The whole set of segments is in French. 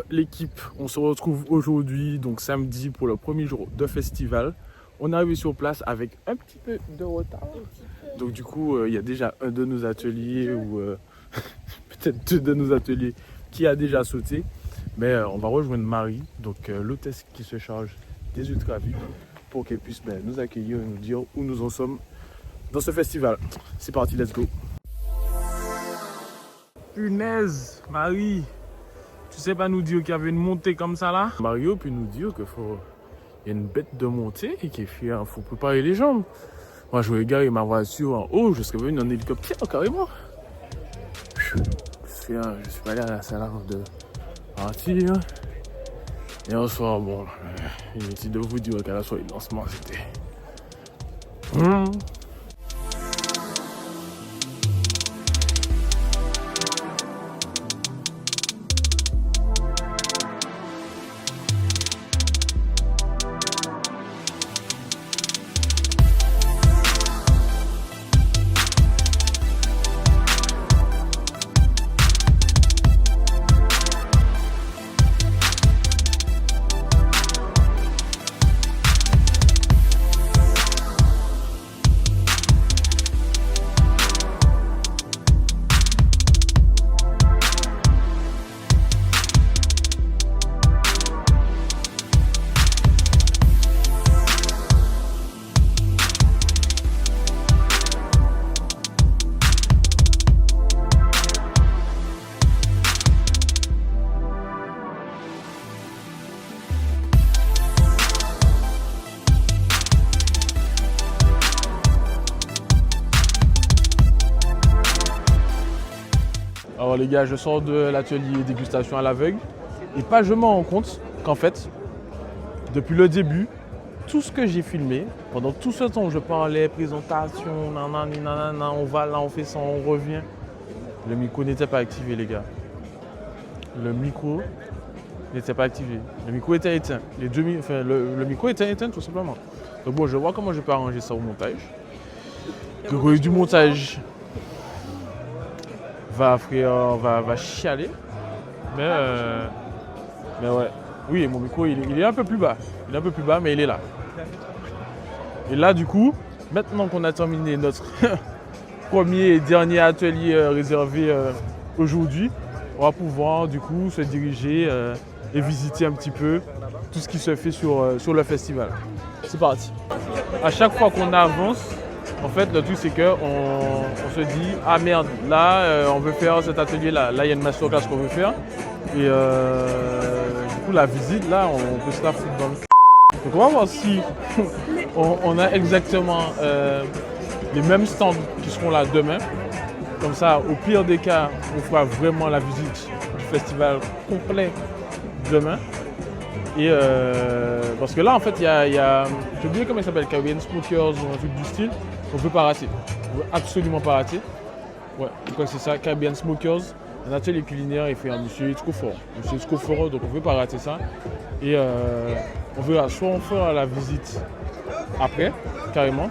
L'équipe, on se retrouve aujourd'hui, donc samedi, pour le premier jour de festival. On est arrivé sur place avec un petit peu de retard. Donc du coup, il y a déjà un de nos ateliers, ou peut-être deux de nos ateliers, qui a déjà sauté. Mais on va rejoindre Marie, donc l'hôtesse qui se charge des ultra-vies, pour qu'elle puisse nous accueillir et nous dire où nous en sommes dans ce festival. C'est parti, let's go. Punaise, Marie, tu sais pas nous dire qu'il y avait une montée comme ça là? Mario peut nous dire qu'il y a une bête de montée et qu'il faut préparer les jambes. Moi je vais garer ma voiture en haut, je serais venu en hélicoptère carrément. Je suis pas allé à la salle avant de partir. Et en soir, bon, inutile de vous dire qu'à la soirée de lancement c'était... Alors les gars, je sors de l'atelier dégustation à l'aveugle et pas je me rends compte qu'en fait, depuis le début, tout ce que j'ai filmé, pendant tout ce temps où je parlais, présentation, nanana, on va là, on fait ça, on revient, le micro n'était pas activé les gars. Le micro n'était pas activé. Le micro était éteint. Le micro était éteint tout simplement. Donc bon, je vois comment je peux arranger ça au montage. Le du montage va chialer, mais ouais, oui, mon micro il est un peu plus bas, mais il est là. Et là du coup, maintenant qu'on a terminé notre premier et dernier atelier réservé aujourd'hui, on va pouvoir du coup se diriger et visiter un petit peu tout ce qui se fait sur le festival. C'est parti. À chaque fois qu'on avance, en fait, le truc, c'est qu'on se dit « Ah merde, là, on veut faire cet atelier-là. Là, il y a une masterclass qu'on veut faire. » Et du coup, la visite, là, on peut se la foutre dans le c***. Donc, on va voir si on a exactement les mêmes stands qui seront là demain. Comme ça, au pire des cas, on fera vraiment la visite du festival complet demain. Et parce que là, en fait, il y a j'ai oublié comment il s'appelle, Caribbean Smokers ou un truc du style. On ne peut pas rater. On ne peut absolument pas rater. Ouais, donc c'est ça, Caribbean Smokers, un atelier culinaire, il fait un monsieur Itzkofort. Monsieur Itzkofort, donc on ne peut pas rater ça. Et on verra, soit on fera la visite après, carrément,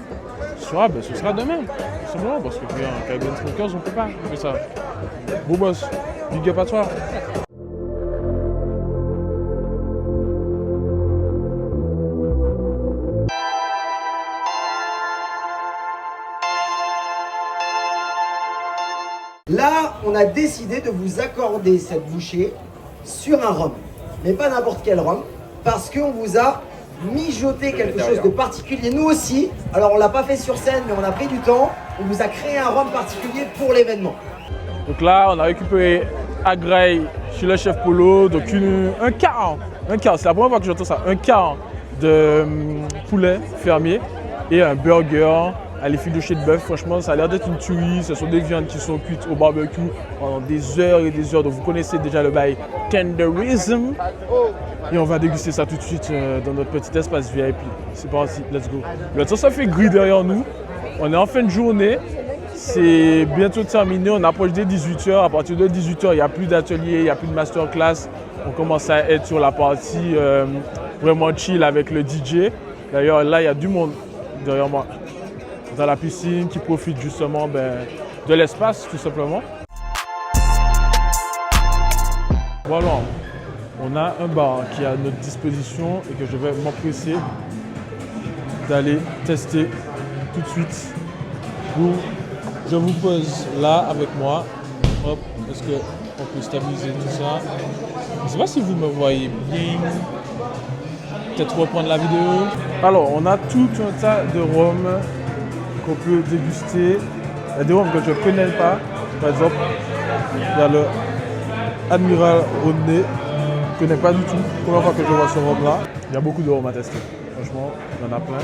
soit ce sera demain. Tout simplement, parce que un Caribbean Smokers, on ne peut pas faire ça. Beau boss, big up à toi. Là, on a décidé de vous accorder cette bouchée sur un rhum. Mais pas n'importe quel rhum, parce qu'on vous a mijoté quelque chose de particulier. Nous aussi, alors on ne l'a pas fait sur scène, mais on a pris du temps. On vous a créé un rhum particulier pour l'événement. Donc là, on a récupéré à Grail chez le chef Polo, donc un quart, c'est la première fois que j'entends ça, un quart de poulet fermier et un burger à l'effiloché de bœuf. Franchement, ça a l'air d'être une tuerie. Ce sont des viandes qui sont cuites au barbecue pendant des heures et des heures. Donc vous connaissez déjà le bail Tenderism. Et on va déguster ça tout de suite dans notre petit espace VIP. C'est parti, let's go. Le temps ça fait gris derrière nous. On est en fin de journée. C'est bientôt terminé. On approche des 18h. À partir de 18h, il n'y a plus d'atelier, il n'y a plus de masterclass. On commence à être sur la partie vraiment chill avec le DJ. D'ailleurs, là, il y a du monde derrière moi dans la piscine qui profite justement de l'espace tout simplement. Voilà. on a un bar qui est à notre disposition et que je vais m'empresser d'aller tester tout de suite. Je vous pose là avec moi. Hop, est-ce qu'on peut stabiliser tout ça? Je ne sais pas si vous me voyez bien. Peut-être reprendre la vidéo. Alors, on a tout un tas de rhum qu'on peut déguster. Il y a des rhums que je ne connais pas. Par exemple, il y a le Admiral Rodney. Je ne connais pas du tout. Première fois que je vois ce rhum-là. Il y a beaucoup de rhum à tester. Franchement, il y en a plein.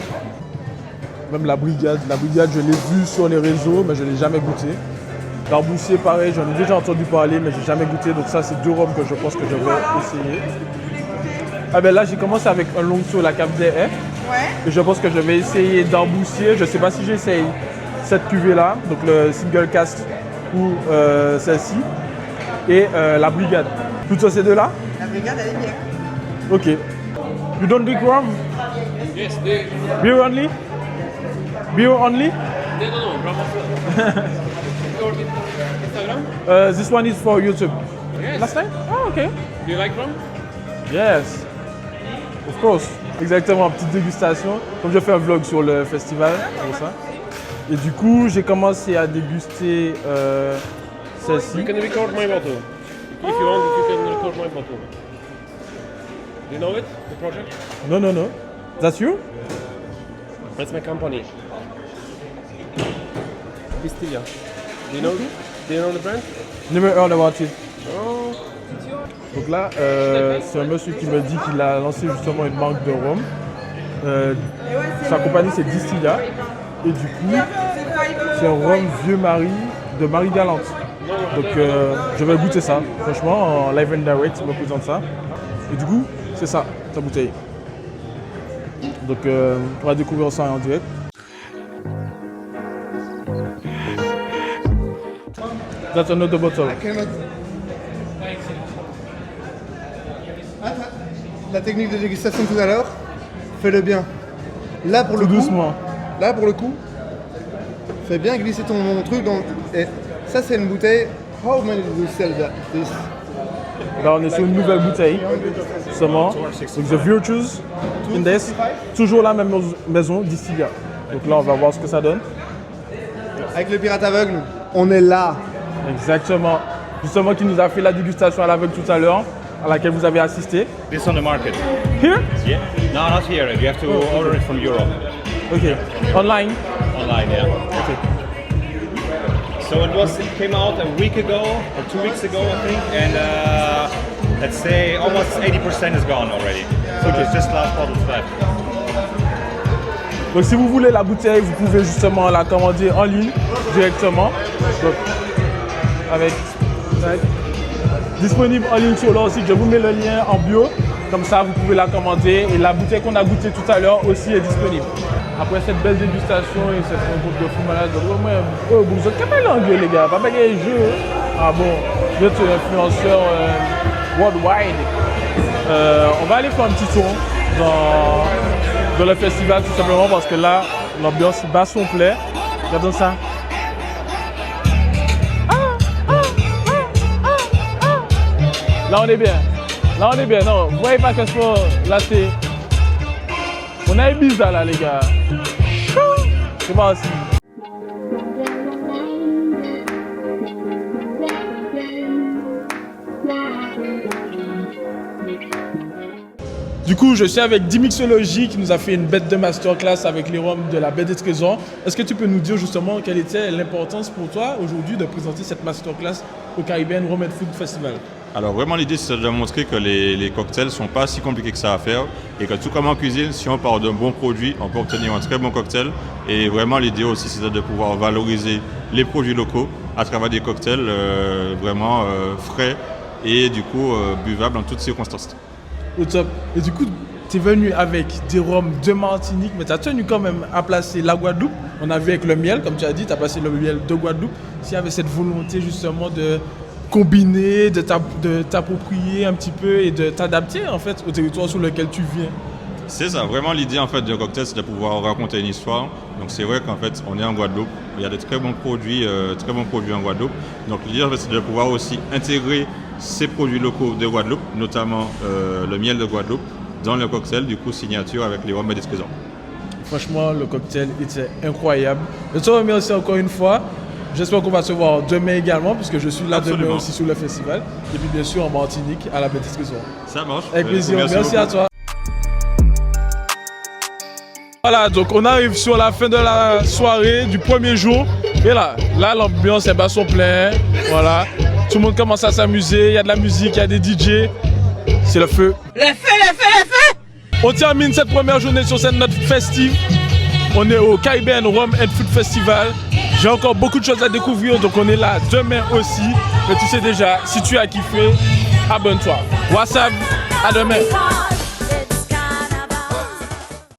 Même la brigade, je l'ai vue sur les réseaux, mais je ne l'ai jamais goûté. L'Arboussier, pareil, j'en ai déjà entendu parler, mais je n'ai jamais goûté. Donc ça, c'est 2 rhums que je pense que je vais essayer. Ah ben là, j'ai commencé avec un Longso, la Cap des Haies. Ouais. Et je pense que je vais essayer d'Arboussier. Je ne sais pas si j'essaye cette cuvée-là, donc le single cask ou celle-ci. Et la brigade. Plutôt ces deux-là? La brigade, elle est bien. Ok. You don't drink rum? Yes, Beer only? Beer only? no, Your Instagram? This one is for YouTube. Yes. Last time? Oh, okay. Do you like rum? Yes. Of course. Exactement, petite dégustation. Comme je fais un vlog sur le festival, comme ça. Et du coup, j'ai commencé à déguster celle-ci. You can record my bottle. If you want, you can record my bottle. Do you know it, the project? No, no, no. That's you? That's my company. Pistilia. Do you know the brand? Never heard about it. Oh. Donc là, c'est un monsieur qui me dit qu'il a lancé justement une marque de rhum. Sa compagnie, c'est Distilia. Et du coup, c'est un rhum Vieux Marie de Marie Galante. Donc je vais goûter ça. Franchement, en live and direct, il me présente ça. Et du coup, c'est ça, sa bouteille. Donc on va découvrir ça en direct. That's another bottle. La technique de dégustation tout à l'heure, fais-le bien. Là pour le Tout coup, doucement. là pour le coup, fais bien glisser ton truc dans. Et ça c'est une bouteille. How many do you sell that? This? Là, on est sur une nouvelle bouteille, justement. Donc, The Virtues Indes. Toujours la même maison, Distilia. Donc là, on va voir ce que ça donne. Avec le pirate aveugle, on est là. Exactement. Justement, qui nous a fait la dégustation à l'aveugle tout à l'heure, à laquelle vous avez assisté. This on the market. Here? Yeah. No, not here. You have to order it from Europe. Okay. Online? Online, yeah. Okay. So it came out a week ago or 2 weeks ago, I think, and let's say almost 80% is gone already. So there's just last bottles left. Donc, si vous voulez la bouteille, vous pouvez justement la commander en ligne directement. Donc, avec disponible en ligne sur leur site. Je vous mets le lien en bio. Comme ça, vous pouvez la commander. Et la bouteille qu'on a goûtée tout à l'heure aussi est disponible. Après cette belle dégustation et cette rencontre de fou malade, vous êtes capable d'anglais, les gars. Pas baguer les jeux. Ah bon, vous êtes influenceur worldwide. On va aller faire un petit tour dans le festival tout simplement parce que là, l'ambiance bat son plein. Regardons ça. Là, on est bien. Là, on est bien. Non, vous voyez pas que ce là, c'est. On a Ibiza là, les gars. C'est moi aussi. Du coup, je suis avec Dimixology qui nous a fait une bête de masterclass avec les rhums de la Baie des Trésors. Est-ce que tu peux nous dire justement quelle était l'importance pour toi aujourd'hui de présenter cette masterclass au Caribbean Rum and Food Festival? Alors vraiment l'idée c'est de montrer que les cocktails ne sont pas si compliqués que ça à faire et que tout comme en cuisine, si on part d'un bon produit, on peut obtenir un très bon cocktail. Et vraiment l'idée aussi c'est de pouvoir valoriser les produits locaux à travers des cocktails vraiment frais et du coup buvables en toutes circonstances. Au top. Et du coup, tu es venu avec des rhums de Martinique, mais tu as tenu quand même à placer la Guadeloupe. On a vu avec le miel, comme tu as dit, tu as placé le miel de Guadeloupe. S'il y avait cette volonté justement de combiner, de t'approprier un petit peu et de t'adapter en fait au territoire sur lequel tu viens. C'est ça, vraiment l'idée en fait d'un cocktail c'est de pouvoir raconter une histoire. Donc c'est vrai qu'en fait on est en Guadeloupe, il y a de très bons produits en Guadeloupe. Donc l'idée en fait c'est de pouvoir aussi intégrer ces produits locaux de Guadeloupe, notamment le miel de Guadeloupe, dans le cocktail, du coup, signature avec les rhums Médis Trésor. Franchement, le cocktail était incroyable. Je te remercie encore une fois. J'espère qu'on va se voir demain également, puisque je suis là Absolument. demain aussi sur le festival. Et puis bien sûr en Martinique, à la Médis Trésor. Ça marche. Avec plaisir, merci beaucoup. à toi. Voilà, donc on arrive sur la fin de la soirée du premier jour. Et là l'ambiance est bas son plein. Voilà, tout le monde commence à s'amuser. Il y a de la musique, il y a des DJ. C'est le feu. Le feu, le feu, le feu. On termine cette première journée sur cette note festive. On est au Caribbean Rum and Food Festival. J'ai encore beaucoup de choses à découvrir, donc on est là demain aussi. Mais tu sais déjà, si tu as kiffé, abonne-toi. WhatsApp, à demain.